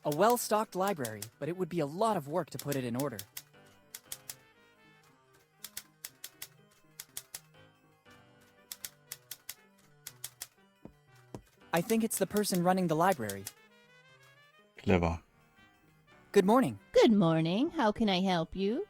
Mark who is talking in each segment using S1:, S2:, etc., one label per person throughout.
S1: A well-stocked library, but it would be a lot of work to put it in order. I think it's the person running the library.
S2: Clever.
S1: Good morning.
S3: Good morning. How can I help you?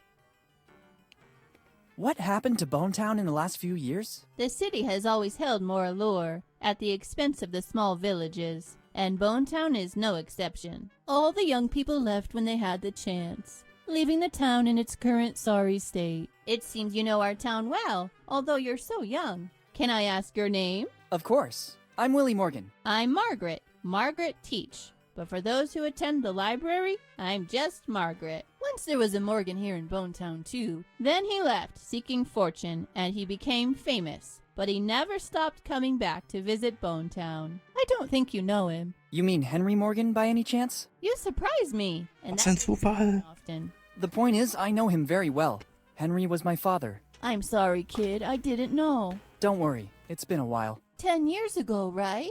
S1: What happened to Bone Town in the last few years?
S3: The city has always held more allure, at the expense of the small villages, and Bone Town is no exception. All the young people left when they had the chance, leaving the town in its current sorry state. It seems you know our town well, although you're so young. Can I ask your name?
S1: Of course. I'm Willy Morgan.
S3: I'm Margaret. Margaret Teach. But for those who attend the library, I'm just Margaret. Once there was a Morgan here in Bone Town too. Then he left, seeking fortune, and he became famous. But he never stopped coming back to visit Bone Town. I don't think you know him.
S1: You mean Henry Morgan by any chance?
S3: You surprise me. And
S2: Was ein Zufall.
S3: often.
S1: The point is, I know him very well. Henry was my father.
S3: I'm sorry, kid. I didn't know.
S1: Don't worry, it's been a while.
S3: 10 years ago, right?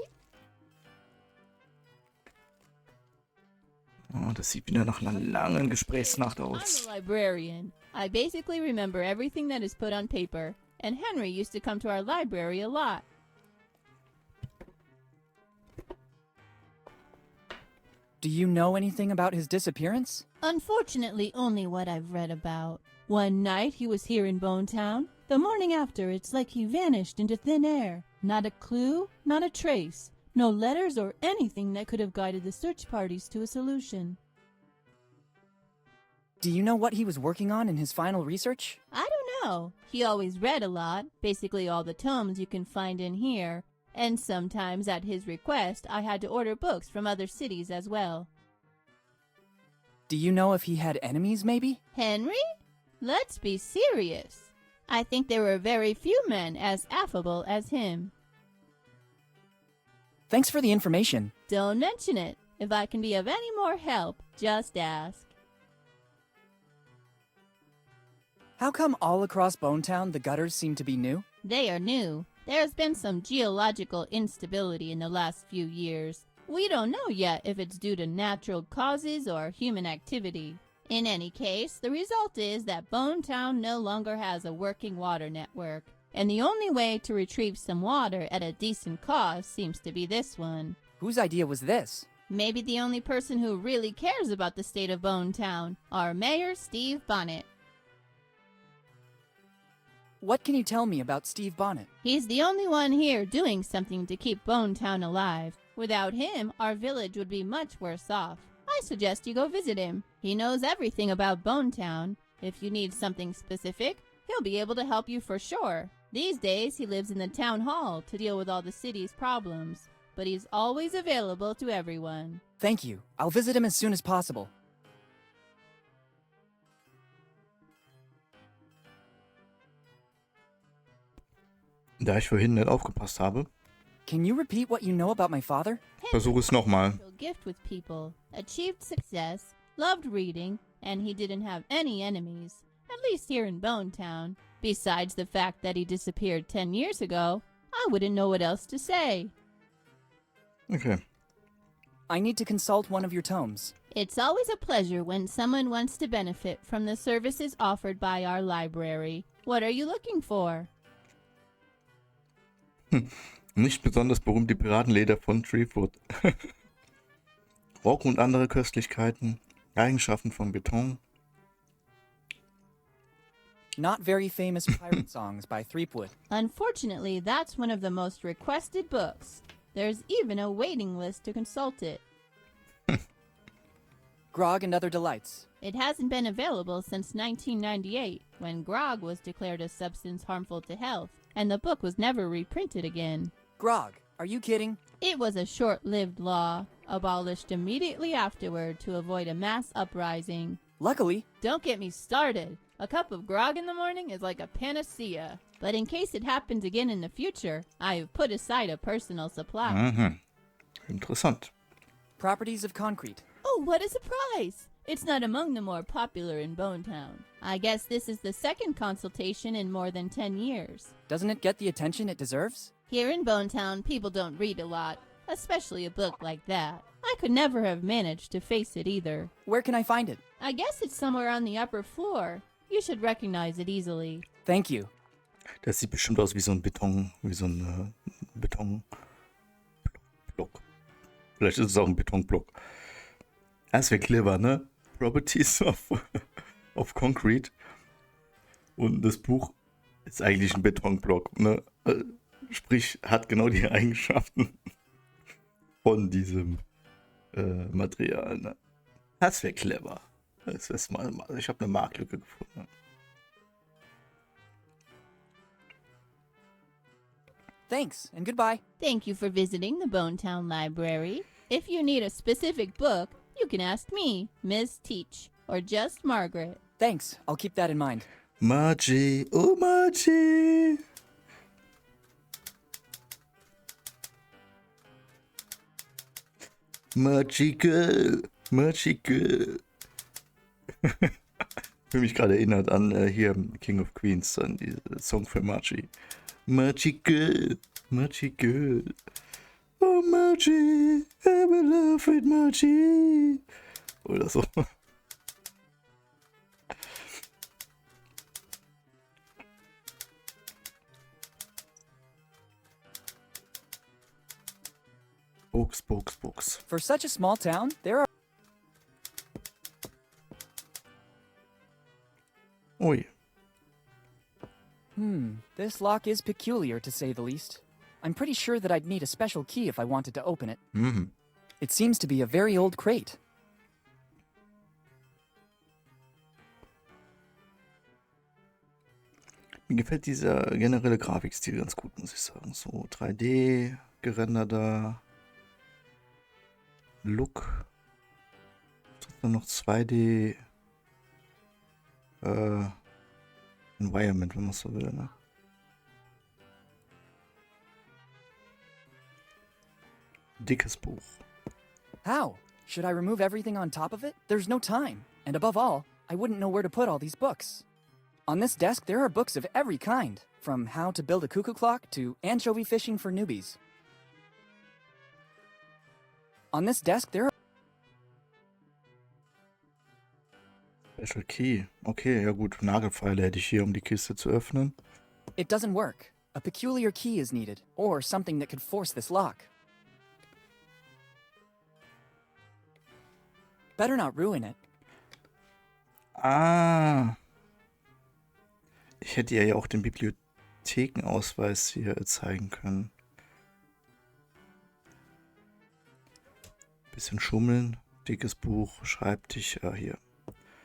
S2: Oh, das sieht wieder nach einer langen Gesprächsnacht
S3: I'm
S2: aus.
S3: a librarian. I basically remember everything that is put on paper, and Henry used to come to our library a lot.
S1: Do you know anything about his disappearance?
S3: Unfortunately, only what I've read about. One night he was here in Bone Town. The morning after, it's like he vanished into thin air. Not a clue, not a trace. No letters or anything that could have guided the search parties to a solution.
S1: Do you know what he was working on in his final research?
S3: I don't know. He always read a lot, basically all the tomes you can find in here. And sometimes, at his request, I had to order books from other cities as well.
S1: Do you know if he had enemies, maybe?
S3: Henry? Let's be serious. I think there were very few men as affable as him.
S1: Thanks for the information.
S3: Don't mention it. If I can be of any more help, just ask.
S1: How come all across Bone Town the gutters seem to be new?
S3: They are new. There's been some geological instability in the last few years. We don't know yet if it's due to natural causes or human activity. In any case, the result is that Bone Town no longer has a working water network. And the only way to retrieve some water at a decent cost seems to be this one.
S1: Whose idea was this?
S3: Maybe the only person who really cares about the state of Bone Town, our mayor, Steve Bonnet.
S1: What can you tell me about Steve Bonnet?
S3: He's the only one here doing something to keep Bone Town alive. Without him, our village would be much worse off. I suggest you go visit him. He knows everything about Bone Town. If you need something specific, he'll be able to help you for sure. These days, he lives in the town hall to deal with all the city's problems, but he's always available to everyone.
S1: Thank you. I'll visit him as soon as possible.
S2: Da ich vorhin nicht aufgepasst habe,
S1: Can you repeat what you know about my father?
S2: versuche es nochmal.
S3: Natural gift with people, achieved success, loved reading, and he didn't have any enemies, at least here in Bone Town. Besides the fact that he disappeared 10 years ago, I wouldn't know what else to say.
S2: Okay.
S1: I need to consult one of your tomes.
S3: It's always a pleasure when someone wants to benefit from the services offered by our library. What are you looking for?
S2: Nicht besonders berühmt die Piratenleder von Treefoot. Rock und andere Köstlichkeiten, Eigenschaften von Beton.
S1: Not very famous pirate songs by Threepwood.
S3: Unfortunately, that's one of the most requested books. There's even a waiting list to consult it.
S1: Grog and Other Delights.
S3: It hasn't been available since 1998, when grog was declared a substance harmful to health, and the book was never reprinted again.
S1: Grog, are you kidding?
S3: It was a short-lived law, abolished immediately afterward to avoid a mass uprising.
S1: Luckily,
S3: Don't get me started. A cup of grog in the morning is like a panacea. But in case it happens again in the future, I have put aside a personal supply.
S2: Mhm. Interessant.
S1: Properties of Concrete.
S3: Oh, what a surprise! It's not among the more popular in Bone Town. I guess this is the second consultation in more than 10 years.
S1: Doesn't it get the attention it deserves?
S3: Here in Bone Town, people don't read a lot, especially a book like that. I could never have managed to face it either.
S1: Where can I find it?
S3: I guess it's somewhere on the upper floor. You should recognize it easily.
S1: Thank you.
S2: Das sieht bestimmt aus wie so ein Betonblock. Vielleicht ist es auch ein Betonblock. Das wäre clever, ne? Properties of Concrete. Und das Buch ist eigentlich ein Betonblock, ne? Sprich, hat genau die Eigenschaften von diesem Material, ne? Das wäre clever. Ich habe eine Marktlücke gefunden.
S1: Thanks, and goodbye.
S3: Thank you for visiting the Bone Town Library. If you need a specific book, you can ask me, Miss Teach, or just Margaret.
S1: Thanks, I'll keep that in mind.
S2: Margie, oh Margie! Margie Girl, Margie Girl. Ich fühle mich gerade erinnert an hier King of Queens, an diesen Song für Margie. Margie Girl, Margie Girl. Oh Margie, have a love with Margie. Oder so. Books.
S1: For such a small town, there are...
S2: Ui.
S1: This lock is peculiar, to say the least. I'm pretty sure that I'd need a special key if I wanted to open it. It seems to be a very old crate.
S2: Mir gefällt dieser generelle Grafikstil ganz gut, muss ich sagen. So 3D, gerenderter Look. Dann noch 2D Environment, wenn man so will, ne? Dickes Buch.
S1: How? Should I remove everything on top of it? There's no time. And above all, I wouldn't know where to put all these books. On this desk, there are books of every kind, from how to build a cuckoo clock to anchovy fishing for newbies. On this desk, there are...
S2: Special Key. Okay, ja gut. Nagelfeile hätte ich hier, um die Kiste zu öffnen.
S1: It doesn't work. A peculiar key is needed, or something that could force this lock. Better not ruin it.
S2: Ah. Ich hätte ja auch den Bibliothekenausweis hier zeigen können. Bisschen schummeln. Dickes Buch. Schreibtisch. Ja, hier.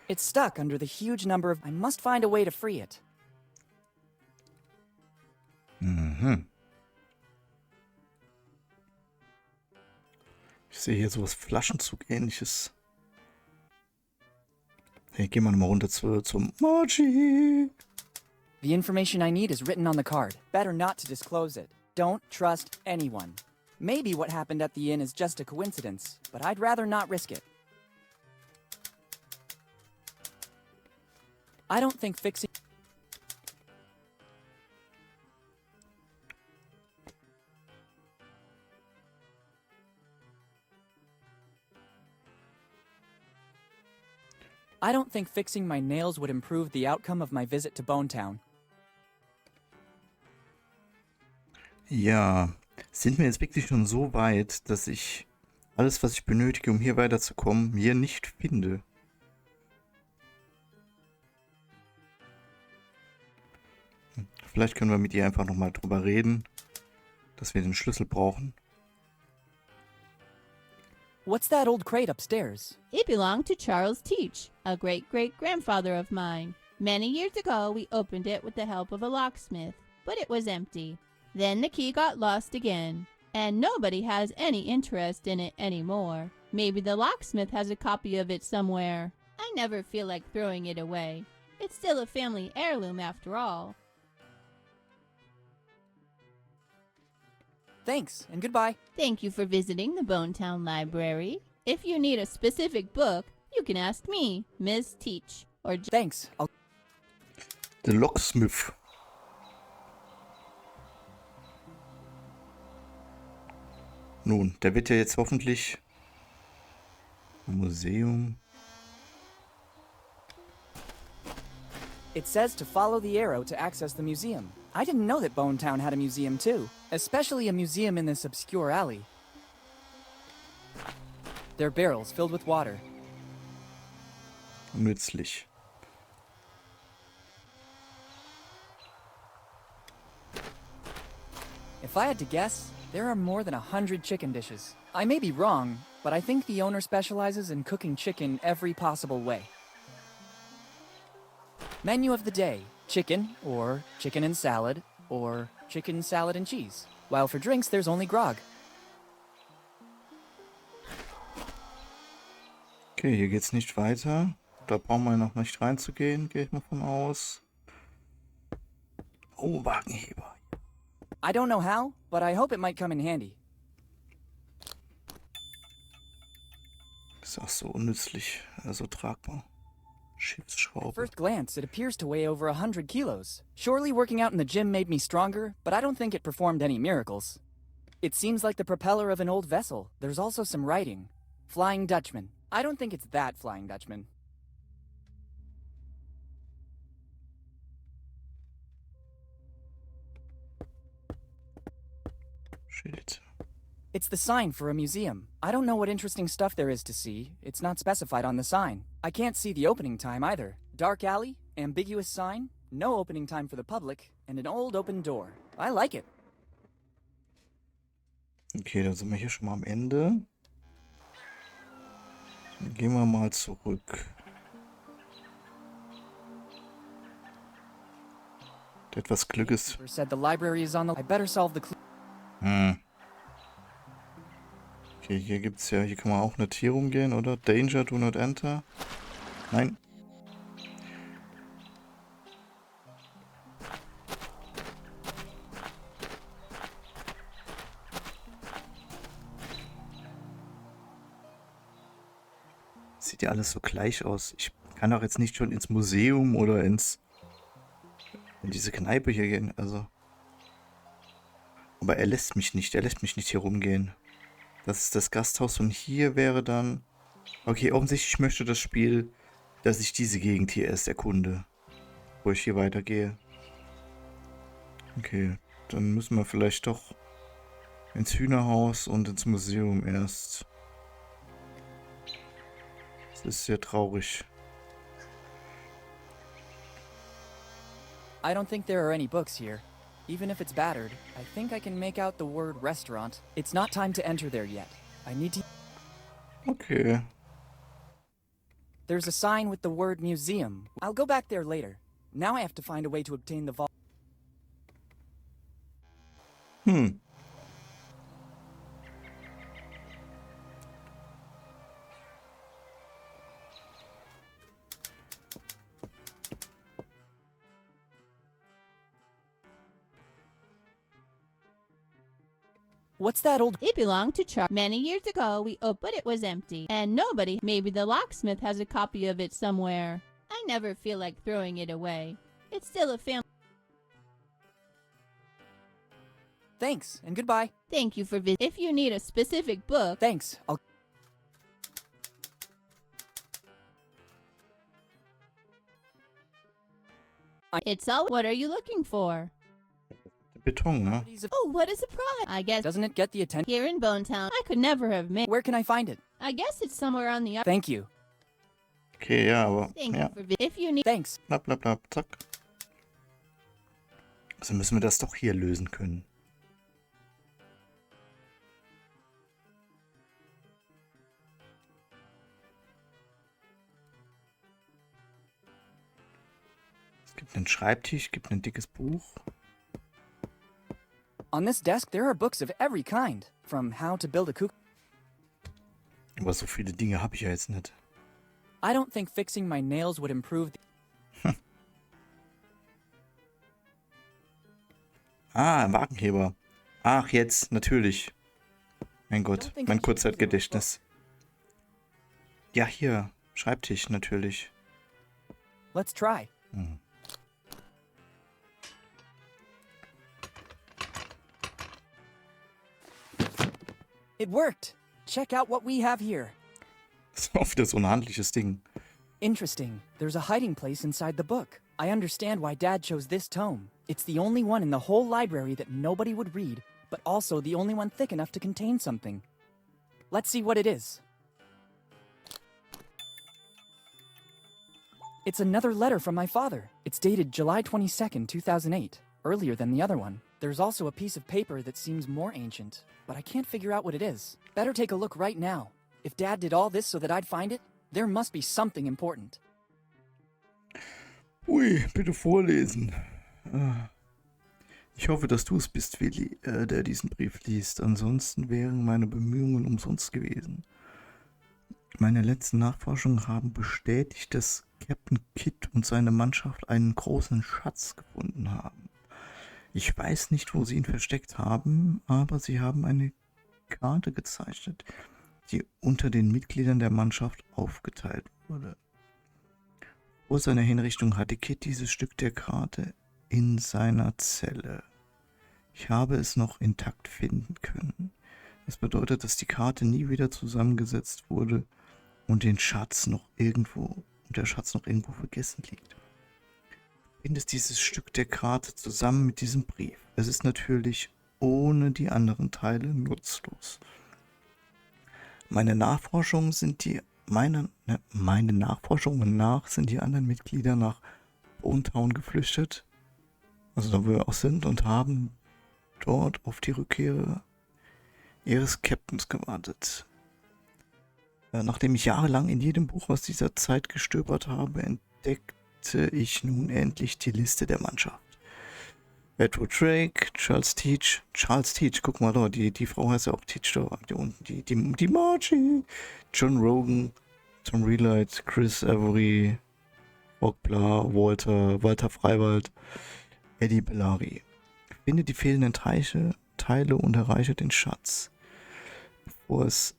S1: It's stuck under the huge number of... I must find a way to free it.
S2: Ich sehe hier sowas Flaschenzug-ähnliches. Hey, gehen wir nochmal runter zum Margie.
S1: The information I need is written on the card. Better not to disclose it. Don't trust anyone. Maybe what happened at the inn is just a coincidence, but I'd rather not risk it. I don't think fixing... I don't think fixing my nails would improve the outcome of my visit to Bone Town.
S2: Ja, sind wir jetzt wirklich schon so weit, dass ich alles, was ich benötige, um hier weiterzukommen, hier nicht finde? Vielleicht können wir mit ihr einfach nochmal drüber reden, dass wir den Schlüssel brauchen.
S1: What's that old crate upstairs?
S3: It belonged to Charles Teach, a great-great-grandfather of mine. Many years ago, we opened it with the help of a locksmith, but it was empty. Then the key got lost again, and nobody has any interest in it anymore. Maybe the locksmith has a copy of it somewhere. I never feel like throwing it away. It's still a family heirloom after all.
S1: Thanks, and goodbye.
S3: Thank you for visiting the Bone Town Library. If you need a specific book, you can ask me, Miss Teach, or...
S1: Thanks, I'll...
S2: Der Locksmith. Nun, der wird ja jetzt hoffentlich Museum.
S1: It says to follow the arrow to access the museum. I didn't know that Bone Town had a museum too, especially a museum in this obscure alley. There are barrels filled with water.
S2: Nützlich.
S1: If I had to guess, there are more than 100 chicken dishes. I may be wrong, but I think the owner specializes in cooking chicken every possible way. Menu of the day: chicken, or chicken and salad, or chicken, salad, and cheese. While for drinks, there's only grog.
S2: Okay, hier geht's nicht weiter. Da brauchen wir noch nicht reinzugehen, gehe ich mal von aus. Oh, Wagenheber.
S1: I don't know how, but I hope it might come in handy.
S2: Ist auch so unnützlich, also tragbar.
S1: At
S2: Schiffsschraube.
S1: first glance, it appears to weigh over 100 kilos. Surely working out in the gym made me stronger, but I don't think it performed any miracles. It seems like the propeller of an old vessel. There's also some writing. Flying Dutchman. I don't think it's that Flying Dutchman.
S2: Schild.
S1: It's the sign for a museum. I don't know what interesting stuff there is to see. It's not specified on the sign. I can't see the opening time either. Dark alley, ambiguous sign, no opening time for the public, and an old open door. I like it.
S2: Okay, dann sind wir hier schon mal am Ende. Dann gehen wir mal zurück. Mit etwas Glück ist.
S1: Said the library is on the. I better solve the clue.
S2: Okay, hier gibt's ja, hier kann man auch nicht hier rumgehen, oder? Danger, do not enter. Nein. Sieht ja alles so gleich aus. Ich kann doch jetzt nicht schon ins Museum oder in diese Kneipe hier gehen, also. Aber er lässt mich nicht hier rumgehen. Das ist das Gasthaus und hier wäre dann... Okay, offensichtlich möchte das Spiel, dass ich diese Gegend hier erst erkunde, wo ich hier weitergehe. Okay, dann müssen wir vielleicht doch ins Hühnerhaus und ins Museum erst. Das ist sehr traurig.
S1: I don't think there are any books here. Even if it's battered, I think I can make out the word restaurant. It's not time to enter there yet. I need to...
S2: Okay.
S1: There's a sign with the word museum. I'll go back there later. Now I have to find a way to obtain the vault. What's that old...
S3: It belonged to Charles. Many years ago, but it was empty. And nobody, maybe the locksmith has a copy of it somewhere. I never feel like throwing it away. It's still a family...
S1: Thanks, and goodbye.
S3: Thank you for visiting. If you need a specific book...
S1: Thanks, I'll...
S3: It's all... What are you looking for?
S2: Beton, ne?
S3: Oh, what a surprise! I guess...
S1: Doesn't it get the attention?
S3: Here in Bone Town, I could never have made...
S1: Where can I find it?
S3: I guess it's somewhere on the...
S1: Thank you.
S2: Okay, ja, aber...
S3: Thank
S2: Ja.
S3: you for If you need...
S1: Thanks.
S2: Blab, blab, blab, zack. Also müssen wir das doch hier lösen können. Es gibt einen Schreibtisch, gibt ein dickes Buch.
S1: On this desk, there are books of every kind. From how to build a cuckoo...
S2: Aber so viele Dinge habe ich ja jetzt nicht.
S1: I don't think fixing my nails would improve...
S2: Ah, ein Wagenheber. Ach, jetzt, natürlich. Mein Gott, mein Kurzzeitgedächtnis. Ja, hier, Schreibtisch, natürlich.
S1: Let's try. It worked. Check out what we have here.
S2: Das ist auch wieder so ein handliches Ding.
S1: Interesting. There's a hiding place inside the book. I understand why Dad chose this tome. It's the only one in the whole library that nobody would read, but also the only one thick enough to contain something. Let's see what it is. It's another letter from my father. It's dated July 22nd, 2008, earlier than the other one. There's also a piece of paper that seems more ancient, but I can't figure out what it is. Better take a look right now. If Dad did all this so that I'd find it, there must be something important.
S2: Ui, bitte vorlesen. Ich hoffe, dass du es bist, Willy, der diesen Brief liest. Ansonsten wären meine Bemühungen umsonst gewesen. Meine letzten Nachforschungen haben bestätigt, dass Captain Kidd und seine Mannschaft einen großen Schatz gefunden haben. Ich weiß nicht, wo sie ihn versteckt haben, aber sie haben eine Karte gezeichnet, die unter den Mitgliedern der Mannschaft aufgeteilt wurde. Vor seiner Hinrichtung hatte Kidd dieses Stück der Karte in seiner Zelle. Ich habe es noch intakt finden können. Das bedeutet, dass die Karte nie wieder zusammengesetzt wurde und der Schatz noch irgendwo vergessen liegt. Du findest dieses Stück der Karte zusammen mit diesem Brief. Es ist natürlich ohne die anderen Teile nutzlos. Meine Nachforschungen nach sind die anderen Mitglieder nach Bone Town geflüchtet, also da wo wir auch sind, und haben dort auf die Rückkehr ihres Captains gewartet. Nachdem ich jahrelang in jedem Buch aus dieser Zeit gestöbert habe, entdeckte ich nun endlich die Liste der Mannschaft. Edward Drake, Charles Teach, guck mal da, die Frau heißt ja auch Teach da, die unten, die Margie, John Rogan, Tom Relight, Chris Avery, Rock Bla, Walter Freiwald, Eddie Bellari. Finde die fehlenden Teile und erreiche den Schatz, bevor es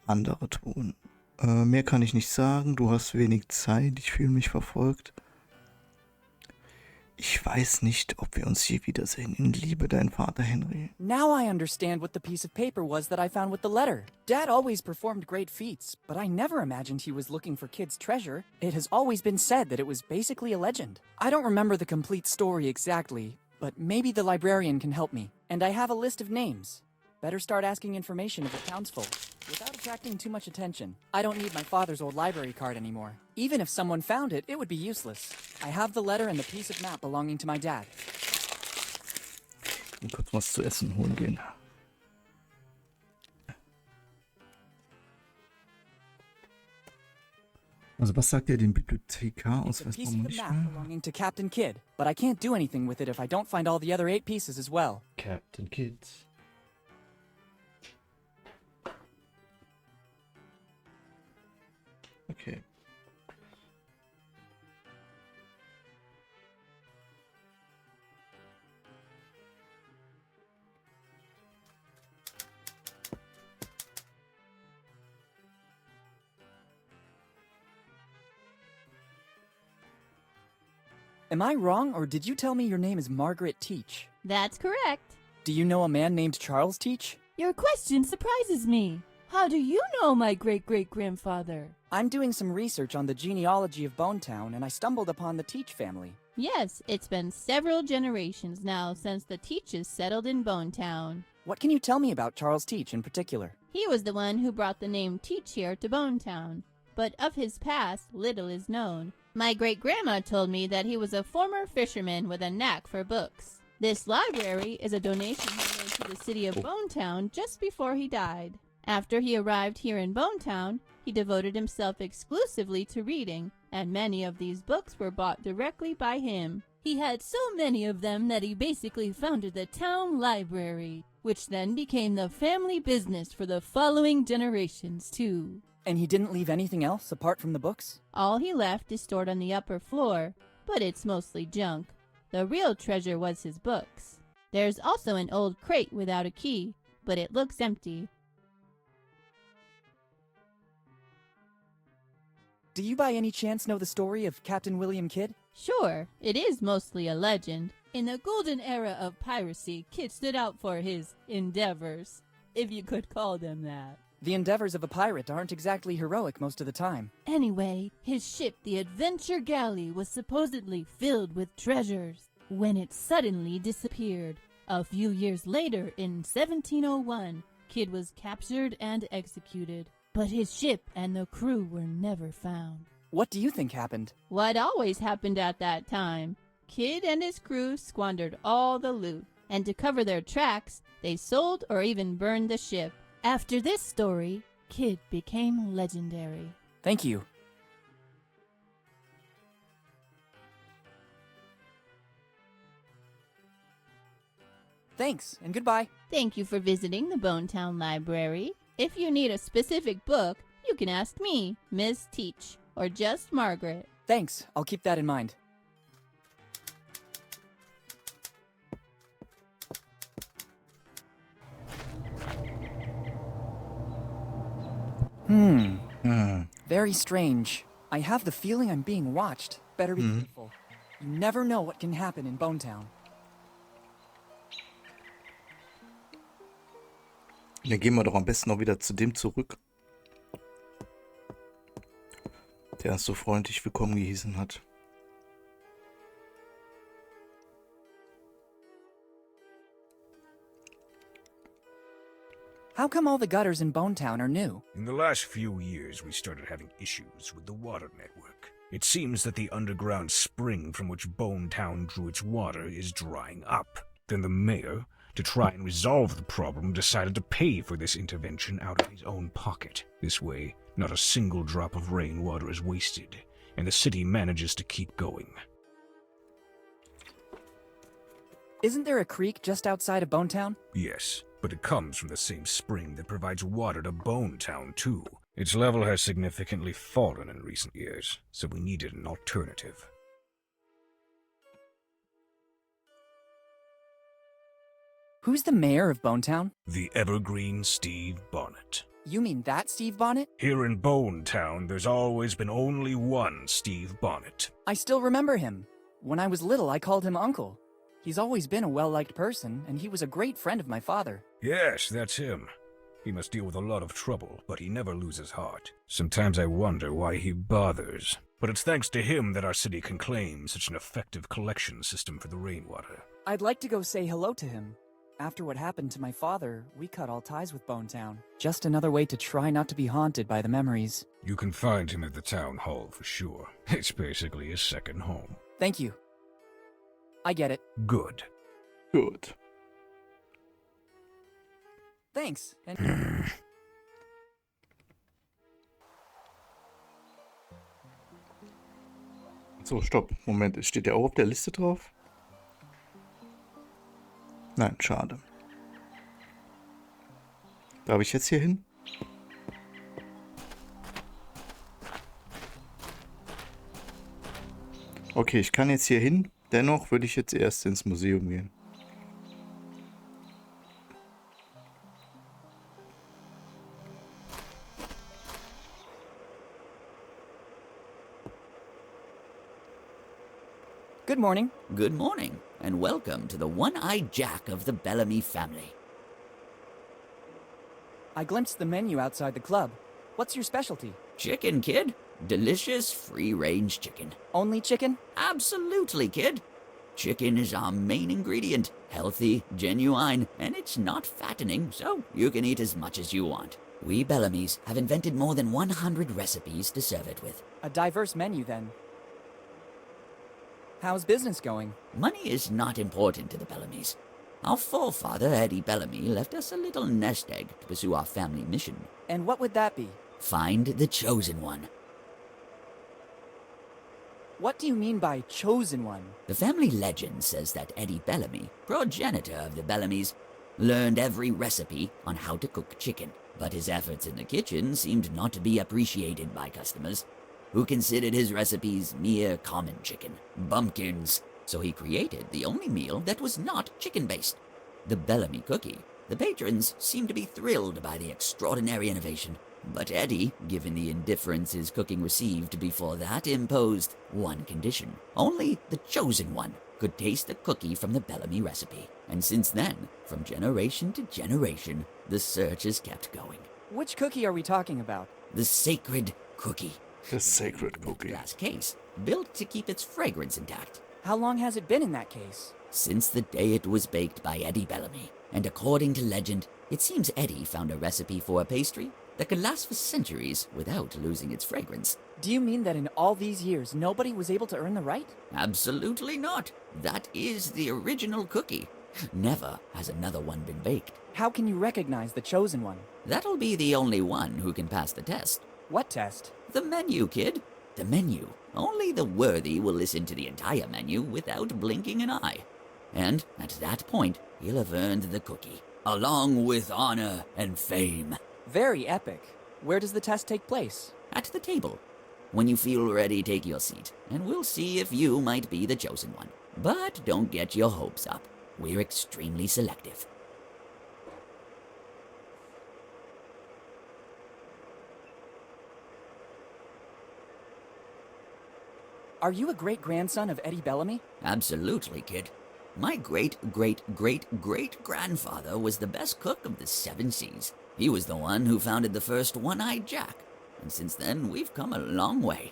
S2: andere tun. Mehr kann ich nicht sagen, du hast wenig Zeit, ich fühle mich verfolgt. Ich weiß nicht, ob wir uns je wiedersehen. In Liebe, dein Vater Henry.
S1: Now I understand what the piece of paper was that I found with the letter. Dad always performed great feats, but I never imagined he was looking for Kidd's treasure. It has always been said that it was basically a legend. I don't remember the complete story exactly, but maybe the librarian can help me. And I have a list of names. Better start asking information of the townsfolk, without attracting too much attention. I don't need my father's old library card anymore. Even if someone found it, it would be useless. I have the letter and the piece of map belonging to my dad.
S2: Und kurz was zu essen holen gehen. Also was sagt er dem Bibliothekar aus?
S1: It's a
S2: Weiß
S1: piece
S2: man
S1: of the
S2: nicht
S1: map
S2: mehr.
S1: belonging to Captain Kidd, but I can't do anything with it if I don't find all the other 8 pieces as well.
S2: Captain Kidd. Okay.
S1: Am I wrong, or did you tell me your name is Margaret Teach?
S3: That's correct.
S1: Do you know a man named Charles Teach?
S3: Your question surprises me. How do you know my great-great-grandfather?
S1: I'm doing some research on the genealogy of Bone Town, and I stumbled upon the Teach family.
S3: Yes, it's been several generations now since the Teaches settled in Bone Town.
S1: What can you tell me about Charles Teach in particular?
S3: He was the one who brought the name Teach here to Bone Town, but of his past, little is known. My great-grandma told me that he was a former fisherman with a knack for books. This library is a donation he made to the city of Bone Town just before he died. After he arrived here in Bone Town, he devoted himself exclusively to reading, and many of these books were bought directly by him. He had so many of them that he basically founded the town library, which then became the family business for the following generations, too.
S1: And he didn't leave anything else apart from the books?
S3: All he left is stored on the upper floor, but it's mostly junk. The real treasure was his books. There's also an old crate without a key, but it looks empty.
S1: Do you by any chance know the story of Captain William Kidd?
S3: Sure, it is mostly a legend. In the golden era of piracy, Kidd stood out for his endeavors, if you could call them that.
S1: The endeavors of a pirate aren't exactly heroic most of the time.
S3: Anyway, his ship, the Adventure Galley, was supposedly filled with treasures when it suddenly disappeared. A few years later, in 1701, Kidd was captured and executed, but his ship and the crew were never found.
S1: What do you think happened?
S3: What always happened at that time? Kidd and his crew squandered all the loot, and to cover their tracks, they sold or even burned the ship. After this story, Kidd became legendary.
S1: Thank you. Thanks, and goodbye.
S3: Thank you for visiting the Bone Town Library. If you need a specific book, you can ask me, Miss Teach, or just Margaret.
S1: Thanks, I'll keep that in mind. Very strange. I have the feeling I'm being watched. Better be careful. You never know what can happen in Bone Town.
S2: Dann gehen wir doch am besten noch wieder zu dem zurück, der uns so freundlich willkommen gehießen hat.
S1: How come all the gutters in Bone Town are new?
S4: In the last few years, we started having issues with the water network. It seems that the underground spring from which Bone Town drew its water is drying up. Then the mayor, to try and resolve the problem, decided to pay for this intervention out of his own pocket. This way, not a single drop of rainwater is wasted, and the city manages to keep going.
S1: Isn't there a creek just outside of Bone Town?
S4: Yes, but it comes from the same spring that provides water to Bone Town, too. Its level has significantly fallen in recent years, so we needed an alternative.
S1: Who's the mayor of Bone Town?
S4: The evergreen Steve Bonnet.
S1: You mean that Steve Bonnet?
S4: Here in Bone Town, there's always been only one Steve Bonnet.
S1: I still remember him. When I was little, I called him Uncle. He's always been a well-liked person, and he was a great friend of my father.
S4: Yes, that's him. He must deal with a lot of trouble, but he never loses heart. Sometimes I wonder why he bothers. But it's thanks to him that our city can claim such an effective collection system for the rainwater.
S1: I'd like to go say hello to him. After what happened to my father, we cut all ties with Bone Town. Just another way to try not to be haunted by the memories.
S4: You can find him at the town hall for sure. It's basically his second home.
S1: Thank you. I get it.
S4: Good.
S2: Gut.
S1: Thanks. And
S2: So, stopp. Moment, steht der auch auf der Liste drauf? Nein, schade. Darf ich jetzt hier hin? Okay, ich kann jetzt hier hin. Dennoch würde ich jetzt erst ins Museum gehen.
S1: good morning.
S5: Good morning, and welcome to the one-eyed Jack of the Bellamy family.
S1: I glimpsed the menu outside the club. What's your specialty?
S5: Chicken, kid. Delicious free-range chicken.
S1: Only chicken?
S5: Absolutely, kid. Chicken is our main ingredient. Healthy, genuine, and it's not fattening, so you can eat as much as you want. We Bellamys have invented more than 100 recipes to serve it with.
S1: A diverse menu, then. How's business going?
S5: Money is not important to the Bellamys. Our forefather, Eddie Bellamy, left us a little nest egg to pursue our family mission.
S1: And what would that be?
S5: Find the chosen one.
S1: What do you mean by chosen one?
S5: The family legend says that Eddie Bellamy, progenitor of the Bellamys, learned every recipe on how to cook chicken. But his efforts in the kitchen seemed not to be appreciated by customers, who considered his recipes mere common chicken, bumpkins. So he created the only meal that was not chicken-based, the Bellamy cookie. The patrons seemed to be thrilled by the extraordinary innovation. But Eddie, given the indifference his cooking received before that, imposed one condition. Only the chosen one could taste the cookie from the Bellamy recipe. And since then, from generation to generation, the search has kept going.
S1: Which cookie are we talking about?
S5: The sacred cookie.
S2: The sacred
S5: The
S2: cookie.
S5: glass case, built to keep its fragrance intact.
S1: How long has it been in that case?
S5: Since the day it was baked by Eddie Bellamy. And according to legend, it seems Eddie found a recipe for a pastry that could last for centuries without losing its fragrance.
S1: Do you mean that in all these years, nobody was able to earn the right?
S5: Absolutely not. That is the original cookie. Never has another one been baked.
S1: How can you recognize the chosen one?
S5: That'll be the only one who can pass the test.
S1: What test?
S5: The menu, kid. The menu. Only the worthy will listen to the entire menu without blinking an eye. And at that point, he'll have earned the cookie, along with honor and fame.
S1: Very epic. Where does the test take place?
S5: At the table. When you feel ready, take your seat, and we'll see if you might be the chosen one. But don't get your hopes up. We're extremely selective.
S1: Are you a great-grandson of Eddie Bellamy?
S5: Absolutely, kid. My great-grandfather was the best cook of the 7 seas. He was the one who founded the first one-eyed Jack. And since then, we've come a long way.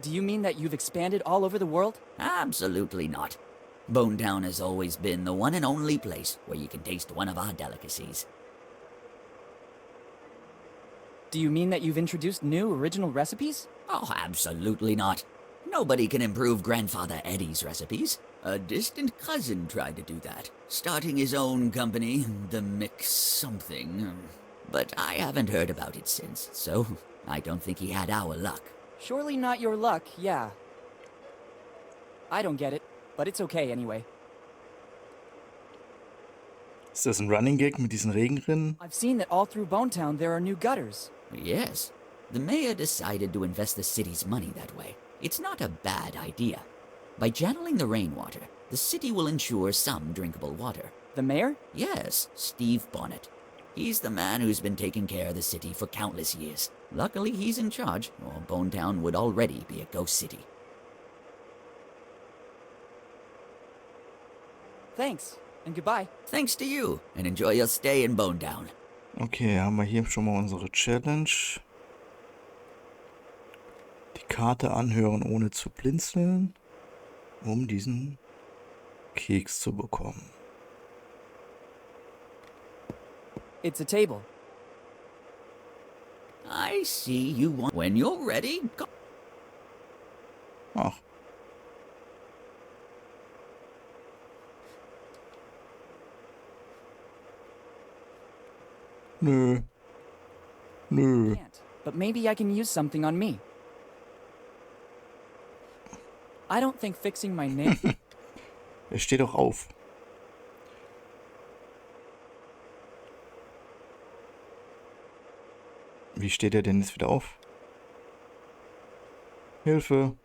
S1: Do you mean that you've expanded all over the world?
S5: Absolutely not. Bone Town has always been the one and only place where you can taste one of our delicacies.
S1: Do you mean that you've introduced new, original recipes?
S5: Oh, absolutely not. Nobody can improve Grandfather Eddie's recipes. A distant cousin tried to do that, starting his own company, the Mix something. But I haven't heard about it since, so I don't think he had our luck.
S1: Surely not your luck, yeah. I don't get it, but it's okay anyway.
S2: Ist das ein Running Gag mit diesen Regenrinnen?
S1: I've seen that all through Bone Town there are new gutters.
S5: Yes, the mayor decided to invest the city's money that way. It's not a bad idea. By channeling the rainwater, the city will ensure some drinkable water.
S1: The mayor?
S5: Yes, Steve Bonnet. He's the man who's been taking care of the city for countless years. Luckily, he's in charge, or Bone Town would already be a ghost city.
S1: Thanks, and goodbye.
S5: Thanks to you, and enjoy your stay in Bone Town.
S2: Okay, haben wir hier schon mal unsere Challenge. Die Karte anhören, ohne zu blinzeln, um diesen Keks zu bekommen.
S1: It's a table.
S5: I see you want... When you're ready, go...
S2: Ach. Nö. Nö.
S1: Can't, but maybe I can use something on me. I don't think fixing my nail...
S2: Er steht doch auf. Wie steht er denn jetzt wieder auf? Hilfe.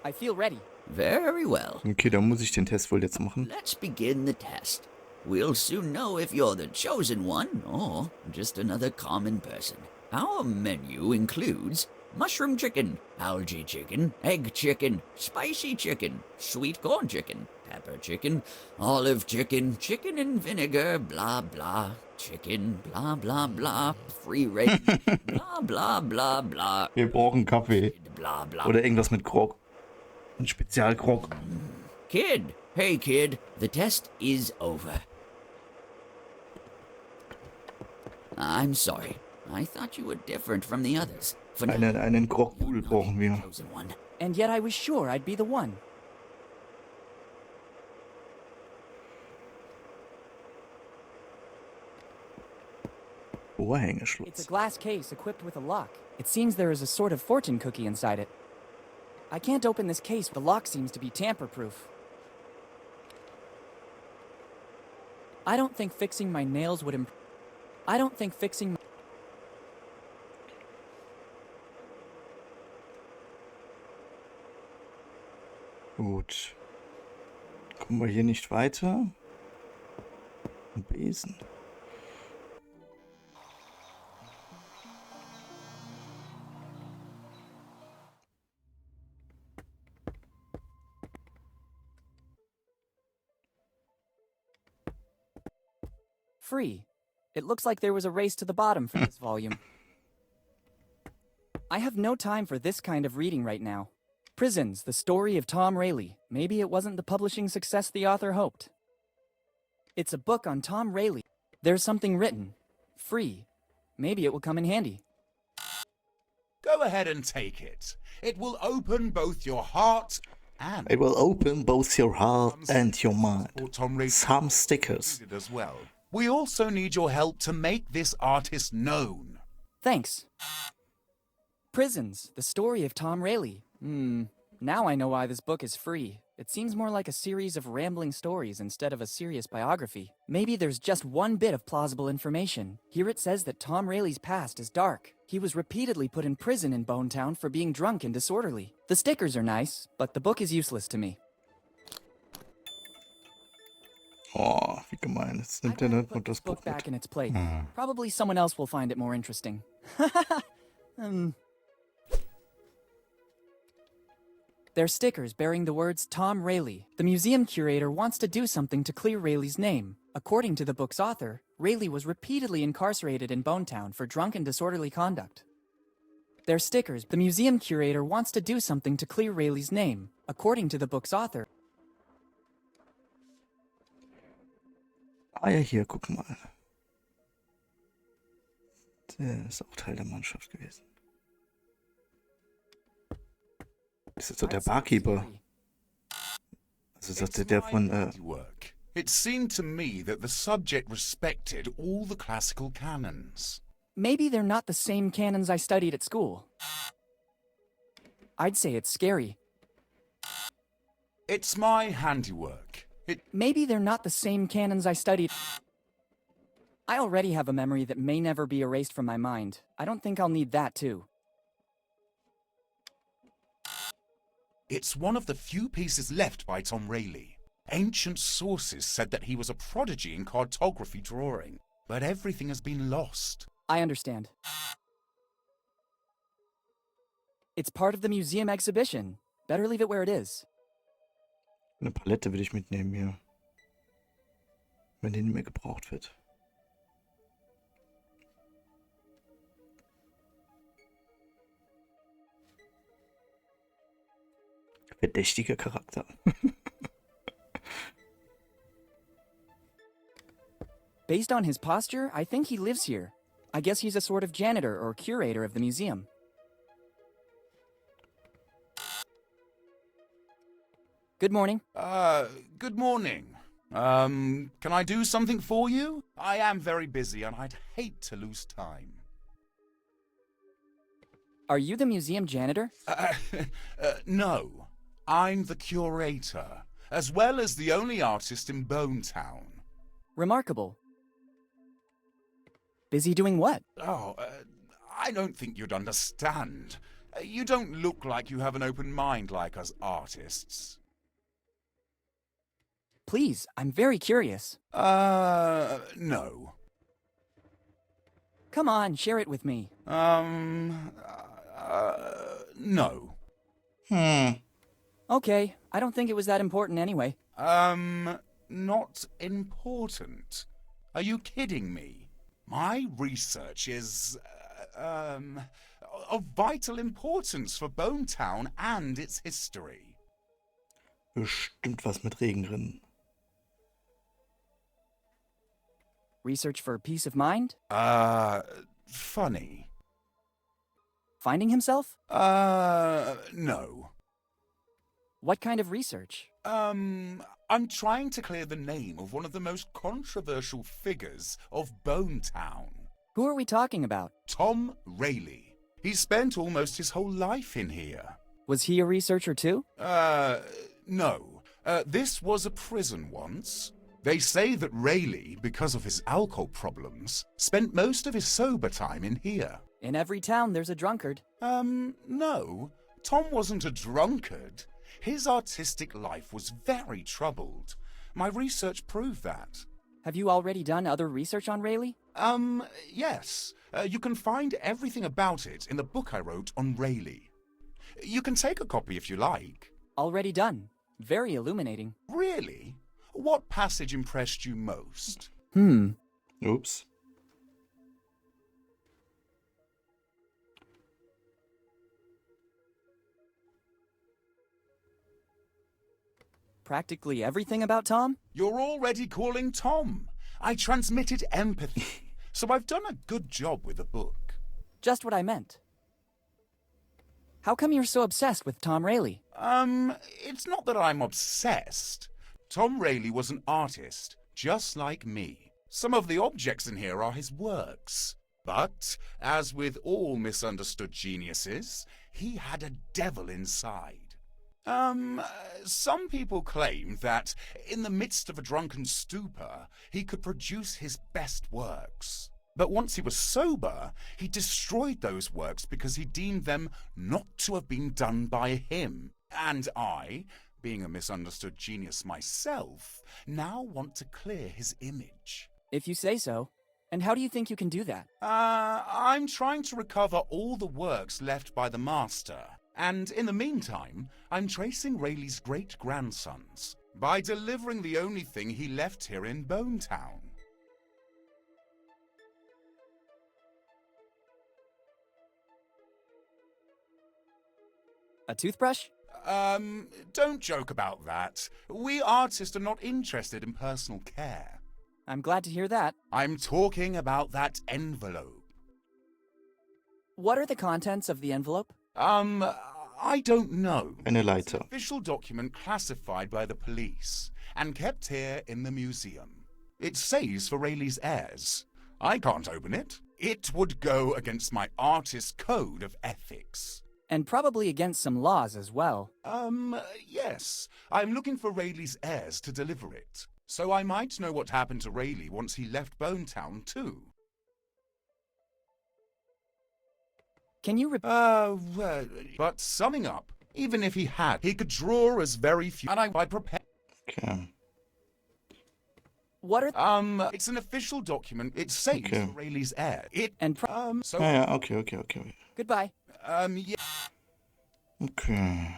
S1: I feel ready.
S5: Very well.
S2: Okay, dann muss ich den Test wohl jetzt machen.
S5: Let's begin the test. We'll soon know if you're the chosen one or just another common person. Our menu includes mushroom chicken, algae chicken, egg chicken, spicy chicken, sweet corn chicken, pepper chicken, olive chicken, chicken and vinegar, blah blah, chicken, blah blah blah, free range, blah blah blah blah,
S2: Wir brauchen Kaffee.
S5: blah blah.
S2: Oder irgendwas mit Grog. Ein Spezialgrog.
S5: Kid, hey kid, the test is over. I'm sorry. I thought you were different from the others. For now,
S2: Einen Grogbull
S5: you're
S2: brauchen
S5: the
S2: wir.
S5: chosen one.
S1: And yet I was sure I'd be the one. It's a
S2: Vorhängeschloss.
S1: glass case equipped with a lock. It seems there is a sort of fortune cookie inside it. I can't open this case. The lock seems to be tamper-proof. I don't think fixing my nails would I don't think fixing...
S2: Gut. Kommen wir hier nicht weiter? Ein Besen.
S1: Free. It looks like there was a race to the bottom for this volume. I have no time for this kind of reading right now. Prisons, the story of Tom Rayleigh. Maybe it wasn't the publishing success the author hoped. It's a book on Tom Rayleigh. There's something written. Free. Maybe it will come in handy.
S6: Go ahead and take it. It will open both your heart and...
S2: It will open both your heart and your mind.
S6: Tom Rayleigh
S2: Some stickers.
S6: as well. We also need your help to make this artist known.
S1: Thanks. Prisons, the story of Tom Rayleigh. Now I know why this book is free. It seems more like a series of rambling stories instead of a serious biography. Maybe there's just one bit of plausible information. Here it says that Tom Rayleigh's past is dark. He was repeatedly put in prison in Bone Town for being drunk and disorderly. The stickers are nice, but the book is useless to me.
S2: Oh, wie gemein. Jetzt nimmt er
S1: I'd
S2: nur
S1: put
S2: das
S1: this book
S2: Buch mit.
S1: back in its place. Probably someone else will find it more interesting. They're stickers bearing the words Tom Rayleigh. The museum curator wants to do something to clear Rayleigh's name. According to the book's author, Rayleigh was repeatedly incarcerated in Bone Town for drunk and disorderly conduct. They're stickers. The museum curator wants to do something to clear Rayleigh's name. According to the book's author.
S2: Ah ja, hier, guck mal. Der ist auch Teil der Mannschaft gewesen. Das ist doch der Barkeeper. Also sagte der von,
S6: Work. It seemed to me that the subject respected all the classical canons.
S1: Maybe they're not the same canons I studied at school. I'd say it's scary.
S6: It's my handiwork.
S1: Maybe they're not the same canons I studied. I already have a memory that may never be erased from my mind. I don't think I'll need that too.
S6: It's one of the few pieces left by Tom Rayleigh. Ancient sources said that he was a prodigy in cartography drawing, but everything has been lost.
S1: I understand. It's part of the museum exhibition. Better leave it where it is.
S2: eine Palette will ich mitnehmen hier. Wenn die nicht mehr gebraucht wird. Verdächtiger Charakter.
S1: Based on his posture, I think he lives here. I guess he's a sort of janitor or curator of the museum. Good morning.
S6: Good morning. Can I do something for you? I am very busy and I'd hate to lose time.
S1: Are you the museum janitor?
S6: No. I'm the curator, as well as the only artist in Bone Town.
S1: Remarkable. Busy doing what?
S6: I don't think you'd understand. You don't look like you have an open mind like us artists.
S1: Please, I'm very curious.
S6: No.
S1: Come on, share it with me.
S6: No.
S1: Okay, I don't think it was that important anyway.
S6: Not important. Are you kidding me? My research is, of vital importance for Bone Town and its history.
S2: Bestimmt was mit Regen drin.
S1: Research for peace of mind?
S6: Funny.
S1: Finding himself?
S6: No.
S1: What kind of research?
S6: I'm trying to clear the name of one of the most controversial figures of Bone Town.
S1: Who are we talking about?
S6: Tom Rayleigh. He spent almost his whole life in here.
S1: Was he a researcher too?
S6: No. This was a prison once. They say that Rayleigh, because of his alcohol problems, spent most of his sober time in here.
S1: In every town there's a drunkard.
S6: No. Tom wasn't a drunkard. His artistic life was very troubled. My research proved that.
S1: Have you already done other research on Rayleigh?
S6: Yes. You can find everything about it in the book I wrote on Rayleigh. You can take a copy if you like.
S1: Already done. Very illuminating.
S6: Really? What passage impressed you most?
S2: Oops.
S1: Practically everything about Tom?
S6: You're already calling Tom. I transmitted empathy, so I've done a good job with the book.
S1: Just what I meant. How come you're so obsessed with Tom Rayleigh?
S6: It's not that I'm obsessed. Tom Rayleigh was an artist, just like me. Some of the objects in here are his works. But, as with all misunderstood geniuses, he had a devil inside. Some people claim that, in the midst of a drunken stupor, he could produce his best works. But once he was sober, he destroyed those works because he deemed them not to have been done by him. And I, being a misunderstood genius myself, now want to clear his image.
S1: If you say so. And how do you think you can do that?
S6: I'm trying to recover all the works left by the master. And in the meantime, I'm tracing Rayleigh's great-grandsons by delivering the only thing he left here in Bone Town.
S1: A toothbrush?
S6: Don't joke about that. We artists are not interested in personal care.
S1: I'm glad to hear that.
S6: I'm talking about that envelope.
S1: What are the contents of the envelope?
S6: I don't know.
S2: Eine
S6: It's an
S2: Leiter.
S6: official document classified by the police and kept here in the museum. It says for Rayleigh's heirs. I can't open it. It would go against my artist code of ethics.
S1: And probably against some laws as well.
S6: Yes. I'm looking for Rayleigh's heirs to deliver it. So I might know what happened to Rayleigh once he left Bone Town, too.
S1: Can you
S6: But summing up, even if he had, he could draw as very few, and I prepare.
S2: Okay.
S1: What are
S6: It's an official document. It says
S2: Okay.
S6: for Rayleigh's heir.
S1: and
S6: So,
S2: Ja, ja, okay.
S1: Goodbye.
S6: yeah.
S2: Okay.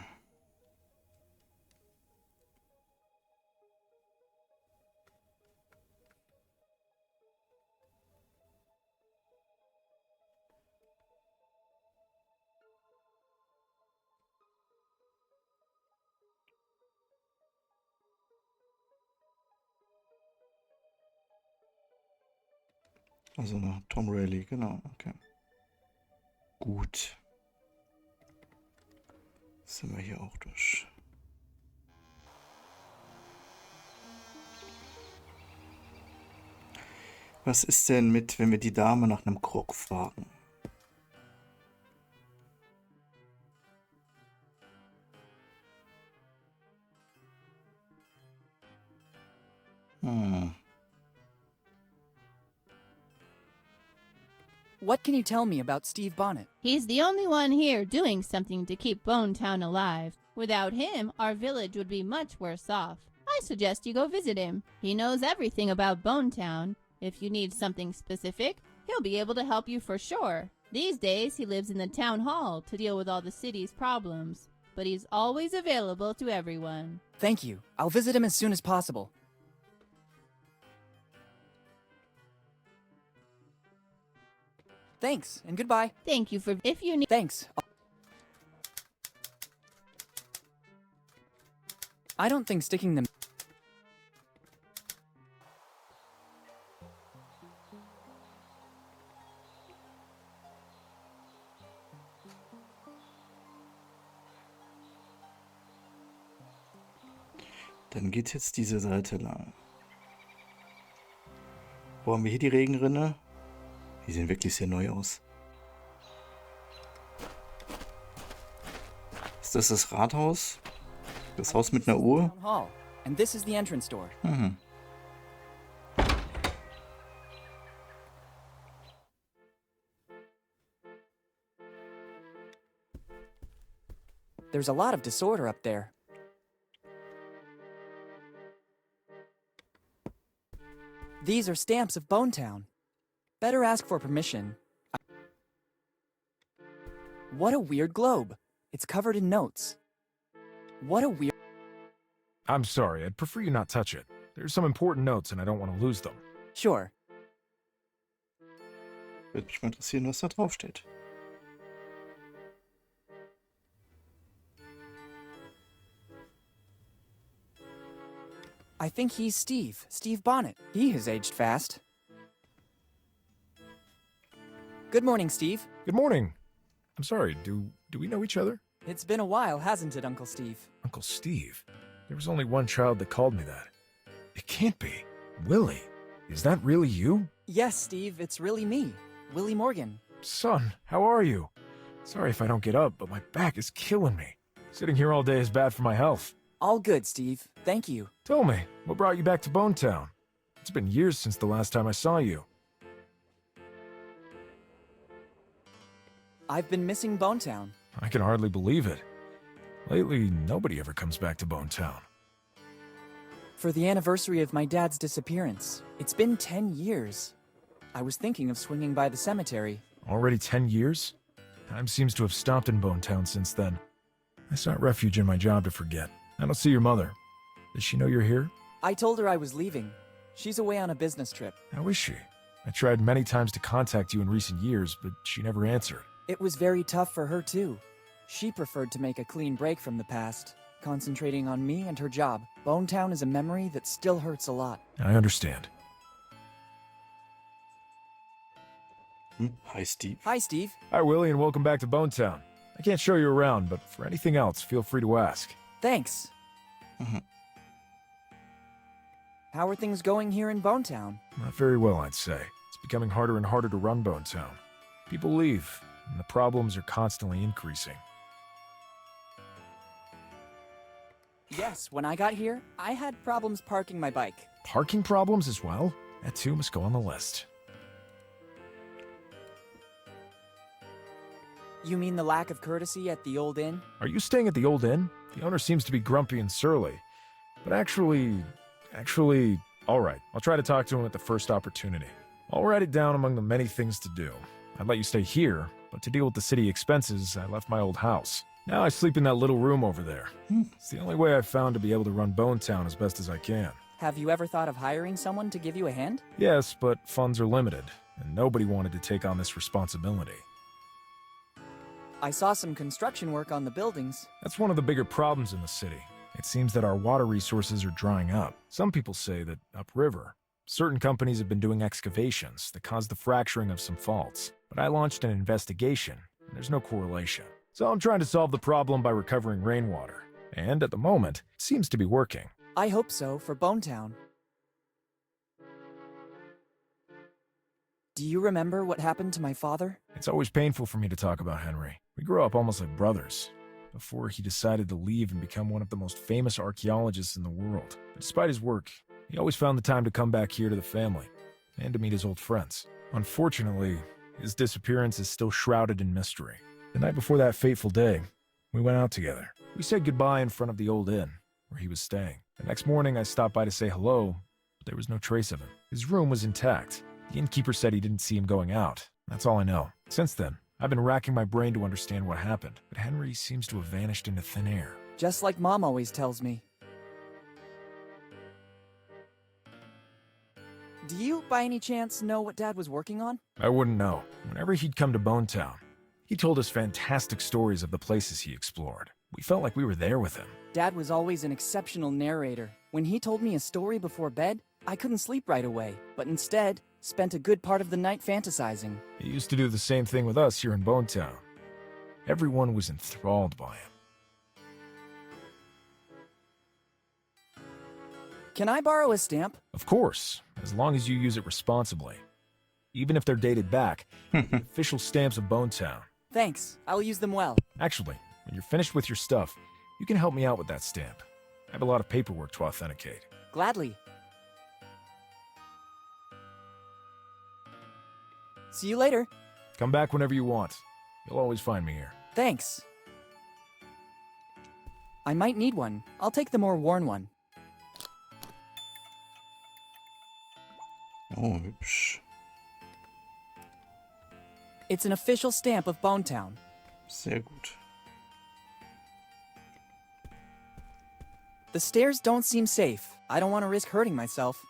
S2: Also Tom Rayleigh, genau, okay. Gut. Sind wir hier auch durch. Was ist denn mit, wenn wir die Dame nach einem Krog fragen?
S1: What can you tell me about Steve Bonnet?
S3: He's the only one here doing something to keep Bone Town alive. Without him, our village would be much worse off. I suggest you go visit him. He knows everything about Bone Town. If you need something specific, he'll be able to help you for sure. These days, he lives in the town hall to deal with all the city's problems. But he's always available to everyone.
S1: Thank you. I'll visit him as soon as possible. Thanks, and goodbye.
S3: Thank you for if you need.
S1: Thanks. I don't think sticking them.
S2: Dann geht jetzt diese Seite lang. Wo haben wir hier die Regenrinne? Die sehen wirklich sehr neu aus. Ist das das Rathaus? Das Haus mit einer Uhr?
S1: Town Hall, and this is the entrance door.
S2: Mhm.
S1: There's a lot of disorder up there. These are stamps of Bone Town. Better ask for permission. What a weird globe. It's covered in notes. What a weird...
S7: I'm sorry, I'd prefer you not touch it. There's some important notes and I don't want to lose them.
S1: Sure.
S2: Würde mich mal interessieren, was da drauf steht.
S1: I think he's Steve Bonnet. He has aged fast. Good morning, Steve.
S7: Good morning. I'm sorry, do we know each other?
S1: It's been a while, hasn't it, Uncle Steve?
S7: Uncle Steve? There was only one child that called me that. It can't be. Willy, is that really you?
S1: Yes, Steve, it's really me, Willy Morgan.
S7: Son, how are you? Sorry if I don't get up, but my back is killing me. Sitting here all day is bad for my health.
S1: All good, Steve. Thank you.
S7: Tell me, what brought you back to Bone Town? It's been years since the last time I saw you.
S1: I've been missing Bone Town.
S7: I can hardly believe it. Lately, nobody ever comes back to Bone Town.
S1: For the anniversary of my dad's disappearance. It's been 10 years. I was thinking of swinging by the cemetery.
S7: Already 10 years? Time seems to have stopped in Bone Town since then. I sought refuge in my job to forget. I don't see your mother. Does she know you're here?
S1: I told her I was leaving. She's away on a business trip.
S7: How is she? I tried many times to contact you in recent years, but she never answered.
S1: It was very tough for her, too. She preferred to make a clean break from the past, concentrating on me and her job. Bone Town is a memory that still hurts a lot.
S7: I understand.
S2: Hi, Steve.
S1: Hi, Steve.
S7: Hi, Willy, and welcome back to Bone Town. I can't show you around, but for anything else, feel free to ask.
S1: Thanks. How are things going here in Bone Town?
S7: Not very well, I'd say. It's becoming harder and harder to run Bone Town. People leave, and the problems are constantly increasing.
S1: Yes, when I got here, I had problems parking my bike.
S7: Parking problems as well? That too must go on the list.
S1: You mean the lack of courtesy at the old inn?
S7: Are you staying at the old inn? The owner seems to be grumpy and surly. But actually, all right. I'll try to talk to him at the first opportunity. I'll write it down among the many things to do. I'd let you stay here, but to deal with the city expenses, I left my old house. Now I sleep in that little room over there. It's the only way I've found to be able to run Bone Town as best as I can.
S1: Have you ever thought of hiring someone to give you a hand?
S7: Yes, but funds are limited, and nobody wanted to take on this responsibility.
S1: I saw some construction work on the buildings.
S7: That's one of the bigger problems in the city. It seems that our water resources are drying up. Some people say that upriver, certain companies have been doing excavations that caused the fracturing of some faults. But I launched an investigation, and there's no correlation. So I'm trying to solve the problem by recovering rainwater. And at the moment, it seems to be working.
S1: I hope so, for Bone Town. Do you remember what happened to my father?
S7: It's always painful for me to talk about Henry. We grew up almost like brothers, before he decided to leave and become one of the most famous archaeologists in the world. But despite his work, he always found the time to come back here to the family, and to meet his old friends. Unfortunately, his disappearance is still shrouded in mystery. The night before that fateful day, we went out together. We said goodbye in front of the old inn, where he was staying. The next morning, I stopped by to say hello, but there was no trace of him. His room was intact. The innkeeper said he didn't see him going out. That's all I know. Since then, I've been racking my brain to understand what happened, but Henry seems to have vanished into thin air.
S1: Just like Mom always tells me. Do you, by any chance, know what Dad was working on?
S7: I wouldn't know. Whenever he'd come to Bone Town, he told us fantastic stories of the places he explored. We felt like we were there with him.
S1: Dad was always an exceptional narrator. When he told me a story before bed, I couldn't sleep right away, but instead spent a good part of the night fantasizing.
S7: He used to do the same thing with us here in Bone Town. Everyone was enthralled by him.
S1: Can I borrow a stamp?
S7: Of course, as long as you use it responsibly. Even if they're dated back, the official stamps of Bone Town.
S1: Thanks, I'll use them well.
S7: Actually, when you're finished with your stuff, you can help me out with that stamp. I have a lot of paperwork to authenticate.
S1: Gladly. See you later.
S7: Come back whenever you want. You'll always find me here.
S1: Thanks. I might need one. I'll take the more worn one.
S2: Oh, hübsch.
S1: It's an official stamp of Bone Town.
S2: Sehr gut.
S1: The stairs don't seem safe. I don't want to risk hurting myself.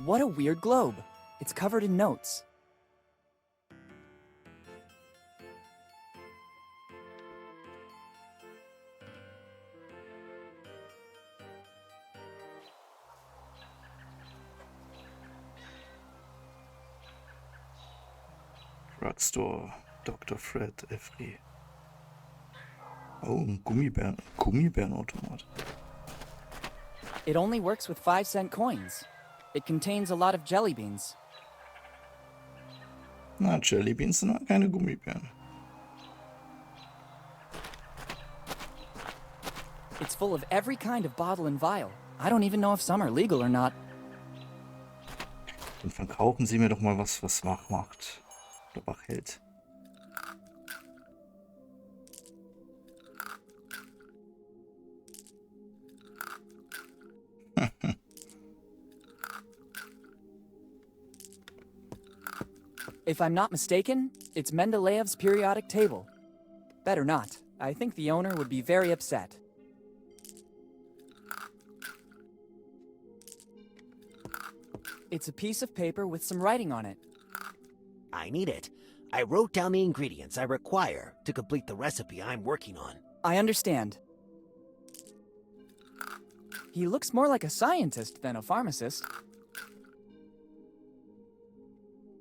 S1: What a weird globe. It's covered in notes.
S2: Drugstore, Dr. Fred, Every. Oh, ein Gummibärenautomat.
S1: It only works with 5-cent coins. It contains a lot of jelly beans.
S2: Na, Jellybeans sind aber keine Gummibären.
S1: It's full of every kind of bottle and vial. I don't even know if some are legal or not.
S2: Dann verkaufen Sie mir doch mal was wach macht. Oder wach hält.
S1: If I'm not mistaken, it's Mendeleev's periodic table. Better not. I think the owner would be very upset. It's a piece of paper with some writing on it.
S8: I need it. I wrote down the ingredients I require to complete the recipe I'm working on.
S1: I understand. He looks more like a scientist than a pharmacist.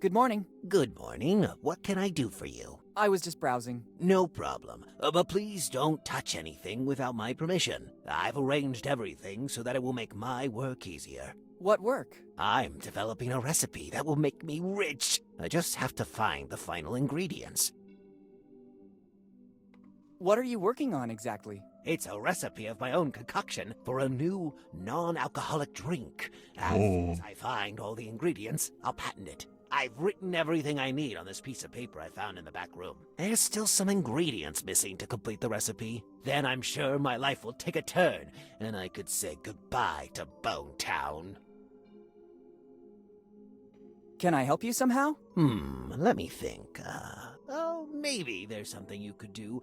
S1: Good morning.
S8: Good morning. What can I do for you?
S1: I was just browsing.
S8: No problem. But please don't touch anything without my permission. I've arranged everything so that it will make my work easier.
S1: What work?
S8: I'm developing a recipe that will make me rich. I just have to find the final ingredients.
S1: What are you working on exactly?
S8: It's a recipe of my own concoction for a new non-alcoholic drink. As
S2: Oh.
S8: soon as I find all the ingredients, I'll patent it. I've written everything I need on this piece of paper I found in the back room. There's still some ingredients missing to complete the recipe. Then I'm sure my life will take a turn, and I could say goodbye to Bone Town.
S1: Can I help you somehow?
S8: Let me think. Maybe there's something you could do.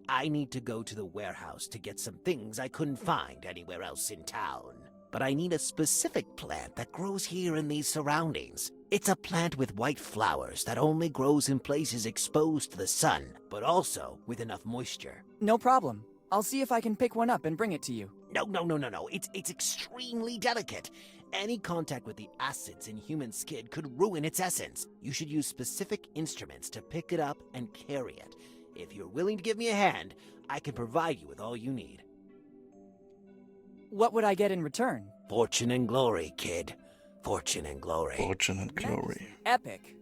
S8: I need to go to the warehouse to get some things I couldn't find anywhere else in town. But I need a specific plant that grows here in these surroundings. It's a plant with white flowers that only grows in places exposed to the sun, but also with enough moisture.
S1: No problem. I'll see if I can pick one up and bring it to you.
S8: No. It's extremely delicate. Any contact with the acids in human skin could ruin its essence. You should use specific instruments to pick it up and carry it. If you're willing to give me a hand, I can provide you with all you need.
S1: What would I get in return?
S8: Fortune and glory, kid. Fortune and glory.
S2: Fortune and glory.
S1: Epic.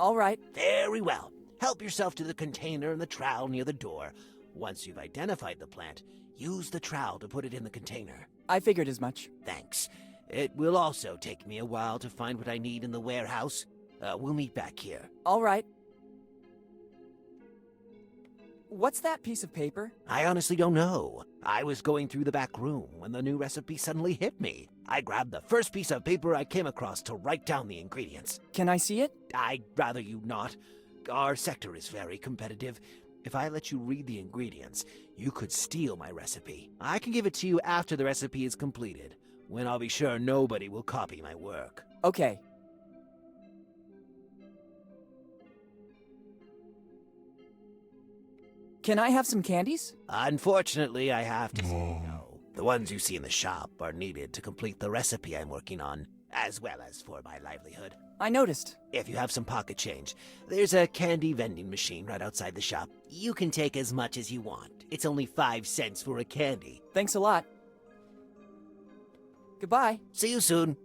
S1: All right.
S8: Very well. Help yourself to the container and the trowel near the door. Once you've identified the plant, use the trowel to put it in the container.
S1: I figured as much.
S8: Thanks. It will also take me a while to find what I need in the warehouse. We'll meet back here.
S1: All right. What's that piece of paper?
S8: I honestly don't know. I was going through the back room when the new recipe suddenly hit me. I grabbed the first piece of paper I came across to write down the ingredients.
S1: Can I see it?
S8: I'd rather you not. Our sector is very competitive. If I let you read the ingredients, you could steal my recipe. I can give it to you after the recipe is completed, when I'll be sure nobody will copy my work.
S1: Okay. Can I have some candies?
S8: Unfortunately, I have to say no. The ones you see in the shop are needed to complete the recipe I'm working on, as well as for my livelihood.
S1: I noticed.
S8: If you have some pocket change, there's a candy vending machine right outside the shop. You can take as much as you want. It's only 5 cents for a candy.
S1: Thanks a lot. Goodbye.
S8: See you soon.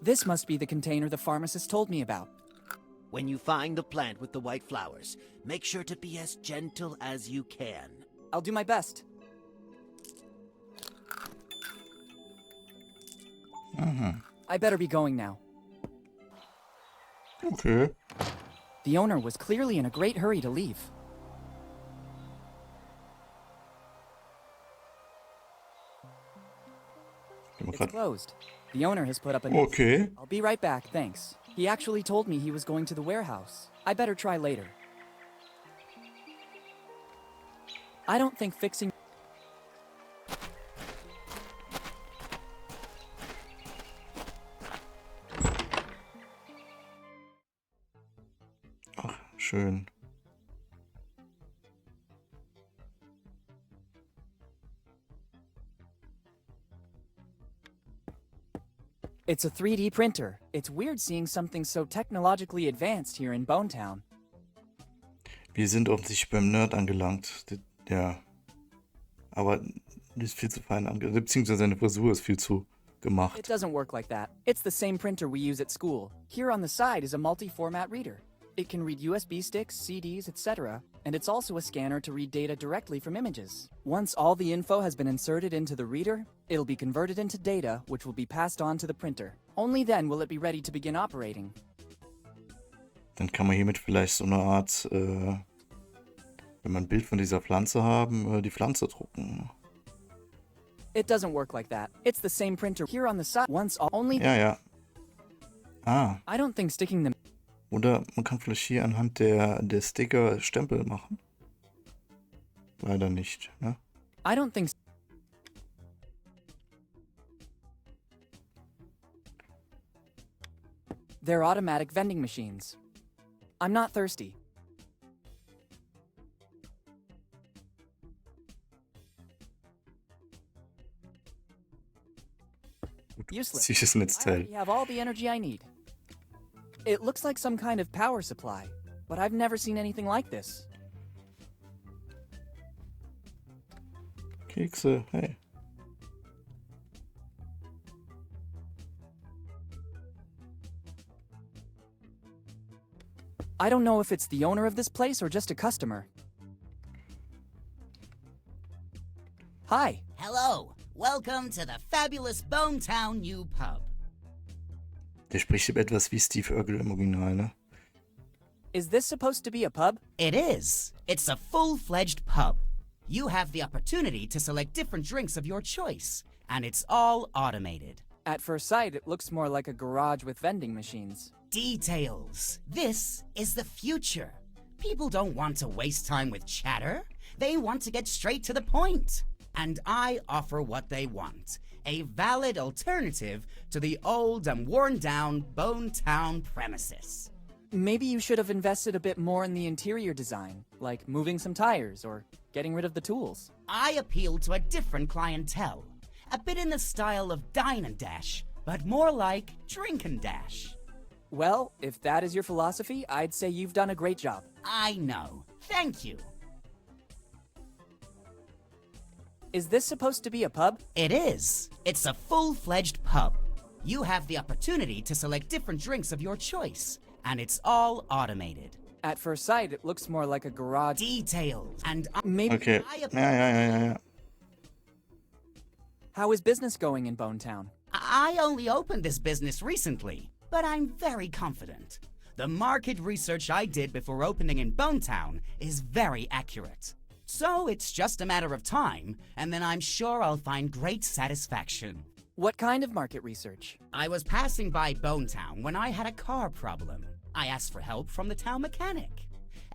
S1: This must be the container the pharmacist told me about.
S8: When you find the plant with the white flowers, make sure to be as gentle as you can.
S1: I'll do my best. I better be going now.
S2: Okay.
S1: The owner was clearly in a great hurry to leave. It's closed. The owner has put up a note.
S2: Okay.
S1: I'll be right back, thanks. He actually told me he was going to the warehouse. I better try later. I don't think fixing... It's a 3D printer. It's weird seeing something so technologically advanced here in Bone Town.
S2: Wir sind offensichtlich beim Nerd angelangt. Ja. Aber die ist viel zu fein angelangt. Beziehungsweise seine Frisur ist viel zu
S1: It
S2: gemacht.
S1: doesn't work like that. It's the same printer we use at school. Here on the side is a multi-format reader. It can read USB sticks, CDs, etc., and it's also a scanner to read data directly from images. Once all the info has been inserted into the reader, it'll be converted into data, which will be passed on to the printer. Only then will it be ready to begin operating.
S2: Dann kann man hiermit vielleicht so eine Art, wenn wir ein Bild von dieser Pflanze haben, die Pflanze drucken.
S1: It doesn't work like that. It's the same printer here on the side. Once all only
S2: Ja, ja. Ah,
S1: I don't think sticking them
S2: oder man kann vielleicht hier anhand der Sticker Stempel machen. Leider nicht, ne?
S1: I don't think They're automatic vending machines. I'm not thirsty. Useless.
S2: Sicheres
S1: I
S2: Netzteil.
S1: already have all the energy I need. It looks like some kind of power supply, but I've never seen anything like this.
S2: Kekse, hey.
S1: I don't know if it's the owner of this place or just a customer. Hi.
S9: Hello. Welcome to the fabulous Bone Town New Pub.
S2: Der spricht etwas wie Steve Urkel im Original, ne?
S1: Is this supposed to be a pub?
S9: It is. It's a full-fledged pub. You have the opportunity to select different drinks of your choice, and it's all automated.
S1: At first sight, it looks more like a garage with vending machines.
S9: Details. This is the future. People don't want to waste time with chatter. They want to get straight to the point. And I offer what they want. A valid alternative to the old and worn-down Bone Town premises.
S1: Maybe you should have invested a bit more in the interior design, like moving some tires or getting rid of the tools.
S9: I appeal to a different clientele. A bit in the style of Dine and Dash, but more like Drink and Dash.
S1: Well, if that is your philosophy, I'd say you've done a great job.
S9: I know. Thank you.
S1: Is this supposed to be a pub?
S9: It is. It's a full-fledged pub. You have the opportunity to select different drinks of your choice, and it's all automated.
S1: At first sight, it looks more like a garage.
S9: Details. And
S1: Maybe.
S2: Okay. Ja.
S1: How is business going in Bone Town?
S9: I only opened this business recently, but I'm very confident. The market research I did before opening in Bone Town is very accurate. So it's just a matter of time, and then I'm sure I'll find great satisfaction.
S1: What kind of market research?
S9: I was passing by Bone Town when I had a car problem. I asked for help from the town mechanic.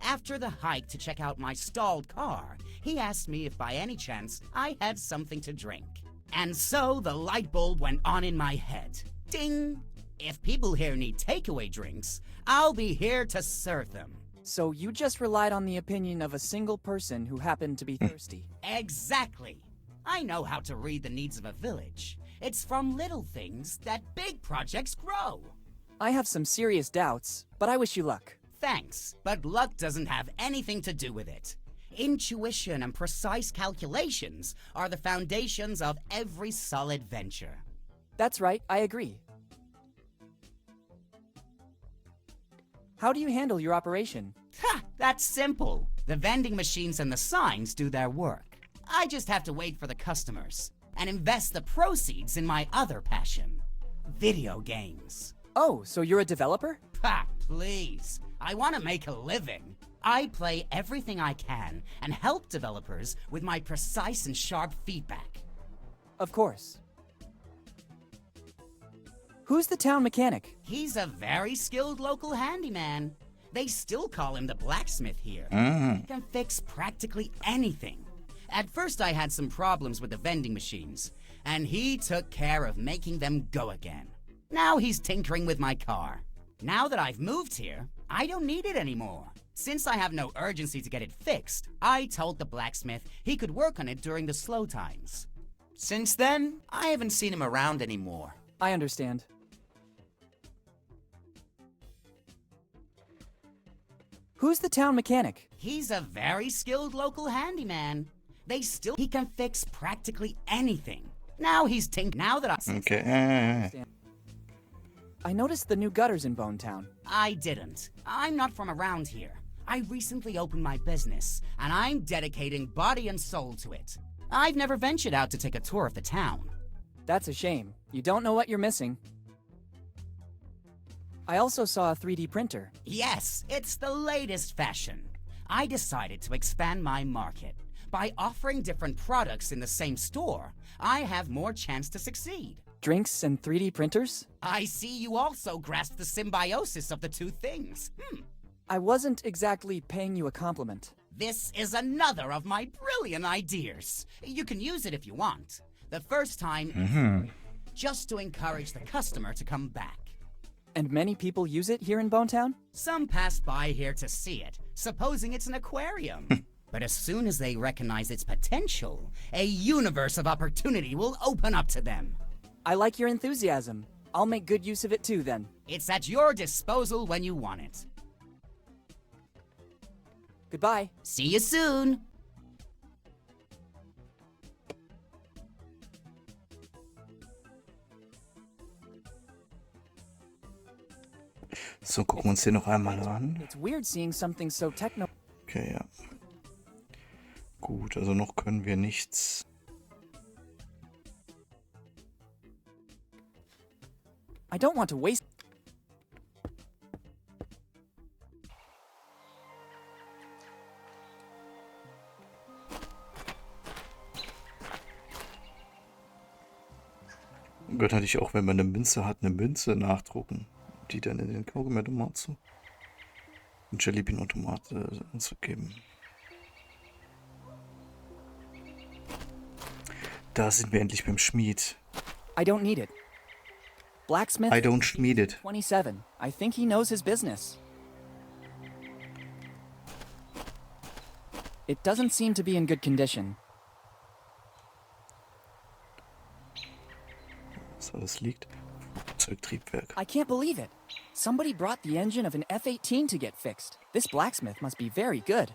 S9: After the hike to check out my stalled car, he asked me if by any chance I had something to drink. And so the light bulb went on in my head. Ding! If people here need takeaway drinks, I'll be here to serve them.
S1: So you just relied on the opinion of a single person who happened to be thirsty.
S9: Exactly. I know how to read the needs of a village. It's from little things that big projects grow.
S1: I have some serious doubts, but I wish you luck.
S9: Thanks, but luck doesn't have anything to do with it. Intuition and precise calculations are the foundations of every solid venture.
S1: That's right, I agree. How do you handle your operation?
S9: Ha! That's simple. The vending machines and the signs do their work. I just have to wait for the customers and invest the proceeds in my other passion, video games.
S1: Oh, so you're a developer?
S9: Ha! Please. I want to make a living. I play everything I can and help developers with my precise and sharp feedback.
S1: Of course. Who's the town mechanic?
S9: He's a very skilled local handyman. They still call him the blacksmith here. He can fix practically anything. At first I had some problems with the vending machines, and he took care of making them go again. Now he's tinkering with my car. Now that I've moved here, I don't need it anymore. Since I have no urgency to get it fixed, I told the blacksmith he could work on it during the slow times. Since then, I haven't seen him around anymore.
S1: I understand. Who's the town mechanic?
S9: He's a very skilled local handyman. He can fix practically anything. Now now that I...
S2: Okay.
S1: I noticed the new gutters in Bone Town.
S9: I didn't. I'm not from around here. I recently opened my business, and I'm dedicating body and soul to it. I've never ventured out to take a tour of the town.
S1: That's a shame. You don't know what you're missing. I also saw a 3D printer.
S9: Yes, it's the latest fashion. I decided to expand my market. By offering different products in the same store, I have more chance to succeed.
S1: Drinks and 3D printers?
S9: I see you also grasp the symbiosis of the two things.
S1: I wasn't exactly paying you a compliment.
S9: This is another of my brilliant ideas. You can use it if you want. The first time, just to encourage the customer to come back.
S1: And many people use it here in Bone Town?
S9: Some pass by here to see it, supposing it's an aquarium. But as soon as they recognize its potential, a universe of opportunity will open up to them.
S1: I like your enthusiasm. I'll make good use of it too, then.
S9: It's at your disposal when you want it.
S1: Goodbye.
S9: See you soon.
S2: So, gucken wir uns den noch einmal an.
S1: It's weird seeing something so techno...
S2: Okay, ja. Gut, also noch können wir nichts.
S1: I don't want to waste...
S2: Gehört natürlich auch, wenn man eine Münze hat, eine Münze nachdrucken. Die dann in den Kaugummiautomat zu. Und Jellybean-Automat anzugeben. Da sind wir endlich beim Schmied.
S1: I don't need it. Blacksmith...
S2: I don't schmied it.
S1: 27. I think he knows his business. It doesn't seem to be in good condition.
S2: Was alles liegt. Flugzeugtriebwerk.
S1: I can't believe it. Somebody brought the engine of an F-18 to get fixed. This blacksmith must be very good.